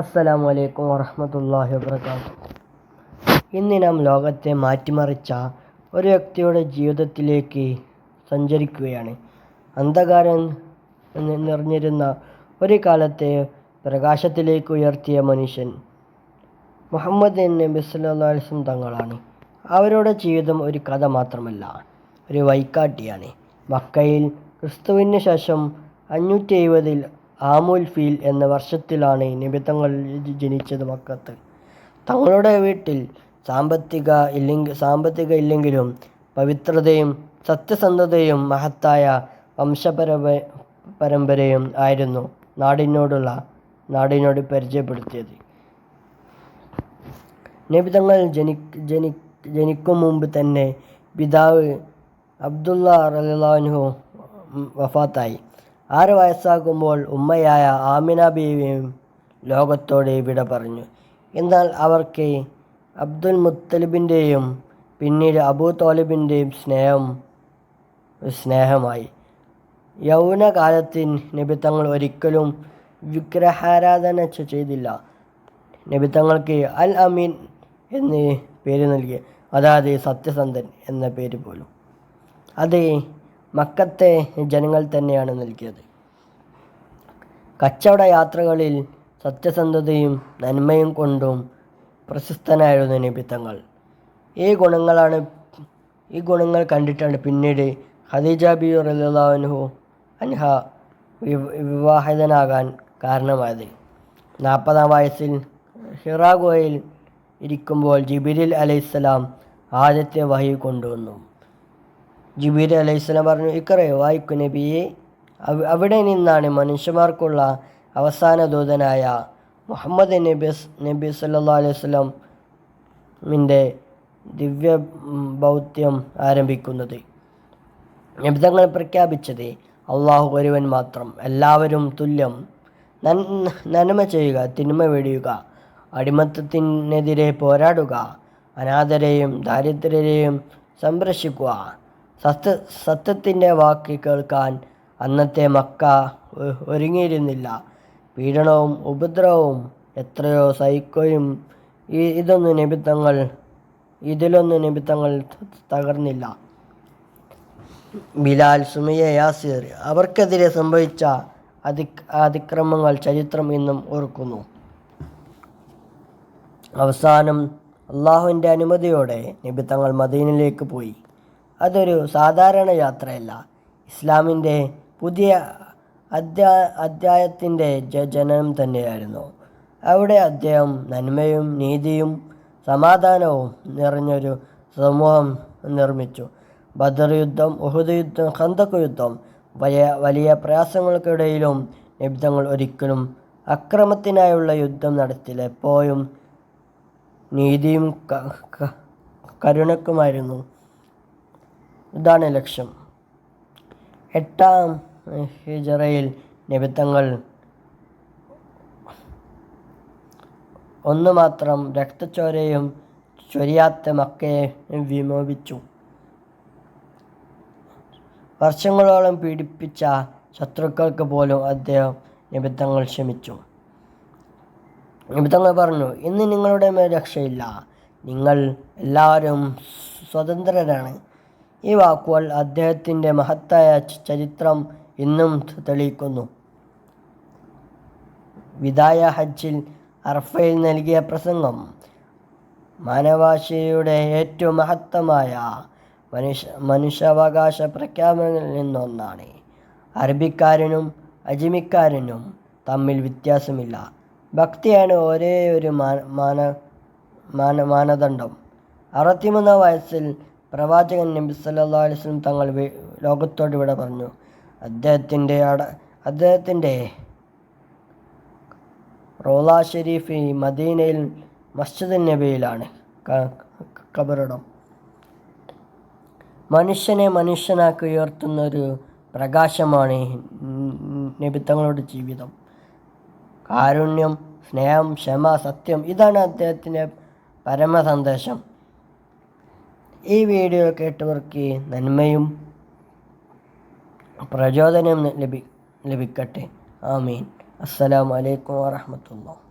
അസ്സലാമു അലൈക്കും വറഹ്മത്തുള്ളാഹി വബറകാതുഹു. ഇന്ന് നാം ലോകത്തെ മാറ്റിമറിച്ച ഒരു വ്യക്തിയുടെ ജീവിതത്തിലേക്ക് സഞ്ചരിക്കുകയാണ്. അന്ധകാരം നിറഞ്ഞിരുന്ന ഒരു കാലത്തെ പ്രകാശത്തിലേക്ക് ഉയർത്തിയ മനുഷ്യൻ മുഹമ്മദ് നബി സല്ലല്ലാഹു അലൈഹി വസല്ലം തങ്ങളാണ്. അവരുടെ ജീവിതം ഒരു കഥ മാത്രമല്ല, ഒരു വഴികാട്ടിയാണ്. മക്കയിൽ ക്രിസ്തുവിന് ശേഷം 570 ആമുൽ ഫീൽ എന്ന വർഷത്തിലാണ് നബി തങ്ങൾ ജനിച്ചത്. മക്കത്ത് തങ്ങളുടെ വീട്ടിൽ സാമ്പത്തിക ഇല്ലെങ്കിലും പവിത്രതയും സത്യസന്ധതയും മഹത്തായ പരമ്പരയും ആയിരുന്നു നാടിനോട് പരിചയപ്പെടുത്തിയത്. നബി തങ്ങൾ ജനിക്കും മുമ്പ് തന്നെ പിതാവ് അബ്ദുള്ള റളിയല്ലാഹു അൻഹു വഫാത്തായി. 6 വയസ്സാകുമ്പോൾ ഉമ്മയായ ആമിന ബീവിയും ലോകത്തോട് വിട പറഞ്ഞു. എന്നാൽ അവർക്ക് അബ്ദുൽ മുത്തലിബിൻ്റെയും പിന്നീട് അബൂ ത്വാലിബിൻ്റെയും സ്നേഹമായി. യൗവനകാലത്ത് നബി തങ്ങൾ ഒരിക്കലും വിഗ്രഹാരാധന ചെയ്തില്ല. നബി തങ്ങൾക്ക് അൽ അമീൻ എന്ന് പേര് നൽകി, അതായത് സത്യസന്ധൻ എന്ന പേര് പോലും അത് മക്കത്തെ ജനങ്ങൾ തന്നെയാണ് നൽകിയത്. കച്ചവട യാത്രകളിൽ സത്യസന്ധതയും നന്മയും കൊണ്ടും പ്രശസ്തനായിരുന്നു നബി തങ്ങൾ. ഈ ഗുണങ്ങൾ കണ്ടിട്ടാണ് പിന്നീട് ഖദീജ ബീവി റളിയല്ലാഹു അൻഹ വിവാഹിതനാകാൻ കാരണമായത്. 40-ാം വയസ്സിൽ ഹിറാ ഗുഹയിൽ ഇരിക്കുമ്പോൾ ജിബ്രീൽ അലൈഹിസ്സലാം ആദ്യത്തെ വഹി കൊണ്ടുവന്നു. ജിബ്രീൽ അലൈഹിസ്സലാം പറഞ്ഞു, ഇഖ്റ, വായിക്കൂ നബിയെ. അവിടെ നിന്നാണ് മനുഷ്യന്മാർക്കുള്ള അവസാന ദൂതനായ മുഹമ്മദ് നബി സല്ലല്ലാഹു അലൈഹി വസല്ലമിൻ്റെ ദിവ്യ ദൗത്യം ആരംഭിക്കുന്നത്. നബി തങ്ങൾ പ്രഖ്യാപിച്ചത്, അള്ളാഹു ഒരുവൻ മാത്രം, എല്ലാവരും തുല്യം, നന്മ ചെയ്യുക, തിന്മ വെടിയുക, അടിമത്തത്തിനെതിരെ പോരാടുക, അനാഥരെയും ദാരിദ്ര്യരെയും സംരക്ഷിക്കുക. സത്യത്തിൻ്റെ വാക്ക് കേൾക്കാൻ അന്നത്തെ മക്ക ഒരുങ്ങിയിരുന്നില്ല. പീഡനവും ഉപദ്രവവും എത്രയോ സഹിക്കുകയും ഇതിലൊന്നും നബി തങ്ങൾ തകർന്നില്ല. ബിലാൽ, സുമയ്യ, യാസിർ അവർക്കെതിരെ സംഭവിച്ച അതിക്രമങ്ങൾ ചരിത്രം ഇന്നും ഓർക്കുന്നു. അവസാനം അള്ളാഹുവിൻ്റെ അനുമതിയോടെ നബി തങ്ങൾ മദീനയിലേക്ക് പോയി. അതൊരു സാധാരണ യാത്രയല്ല, ഇസ്ലാമിൻ്റെ പുതിയ അധ്യായത്തിൻ്റെ ജനനം തന്നെയായിരുന്നു. അവിടെ അദ്ദേഹം നന്മയും നീതിയും സമാധാനവും നിറഞ്ഞൊരു സമൂഹം നിർമ്മിച്ചു. ബദർ യുദ്ധം, ഉഹുദ് യുദ്ധം, ഖന്തഖ് യുദ്ധം, വലിയ പ്രയാസങ്ങൾക്കിടയിലും നബി തങ്ങൾ ഒരിക്കലും അക്രമത്തിനായുള്ള യുദ്ധം നടത്തില്ല. എപ്പോഴും നീതിയും കരുണക്കുമായിരുന്നു. ഇതാണ് ലക്ഷ്യം. 8-ാം ഹിജറയിൽ നബി തങ്ങൾ മാത്രം രക്തച്ചോരയും ചൊരിയാത്ത മക്കയെ വിമോചിച്ചു. വർഷങ്ങളോളം പീഡിപ്പിച്ച ശത്രുക്കൾക്ക് പോലും അദ്ദേഹം നബി തങ്ങൾ ക്ഷമിച്ചു. നബി തങ്ങൾ പറഞ്ഞു, ഇന്ന് നിങ്ങളുടെ മേൽ രക്ഷയില്ല, നിങ്ങൾ എല്ലാവരും സ്വതന്ത്രരാണ്. ഈ വാക്കുകൾ അദ്ദേഹത്തിൻ്റെ മഹത്തായ ചരിത്രം ഇന്നും തെളിയിക്കുന്നു. വിദായ ഹജ്ജിൽ അറഫയിൽ നൽകിയ പ്രസംഗം മാനവാശിയുടെ ഏറ്റവും മഹത്തമായ മനുഷ്യാവകാശ പ്രഖ്യാപനങ്ങളിൽ നിന്നൊന്നാണ്. അറബിക്കാരനും അജ്മിക്കാരനും തമ്മിൽ വ്യത്യാസമില്ല. ഭക്തിയാണ് ഒരേ ഒരു മാനദണ്ഡം. 63-ാം വയസ്സിൽ പ്രവാചകൻ നബി സല്ലല്ലാഹു അലൈഹി വസല്ലം തങ്ങൾ ലോകത്തോട് വിട പറഞ്ഞു. അദ്ദേഹത്തിൻ്റെ റൗള ഷരീഫ് മദീനയിൽ മസ്ജിദ് നബിയിലാണ് ഖബറിടം. മനുഷ്യനെ മനുഷ്യനാക്കി ഉയർത്തുന്ന ഒരു പ്രകാശമാണ് നബി തങ്ങളുടെ ജീവിതം. കാരുണ്യം, സ്നേഹം, ക്ഷമ, സത്യം, ഇതാണ് അദ്ദേഹത്തിൻ്റെ പരമ സന്ദേശം. ഈ വീഡിയോ കേട്ടവർക്ക് നന്മയും പ്രചോദനം ലഭിക്കട്ടെ. ആമീൻ. അസ്സലാമു അലൈക്കും വറഹ്മത്തുള്ളാഹി.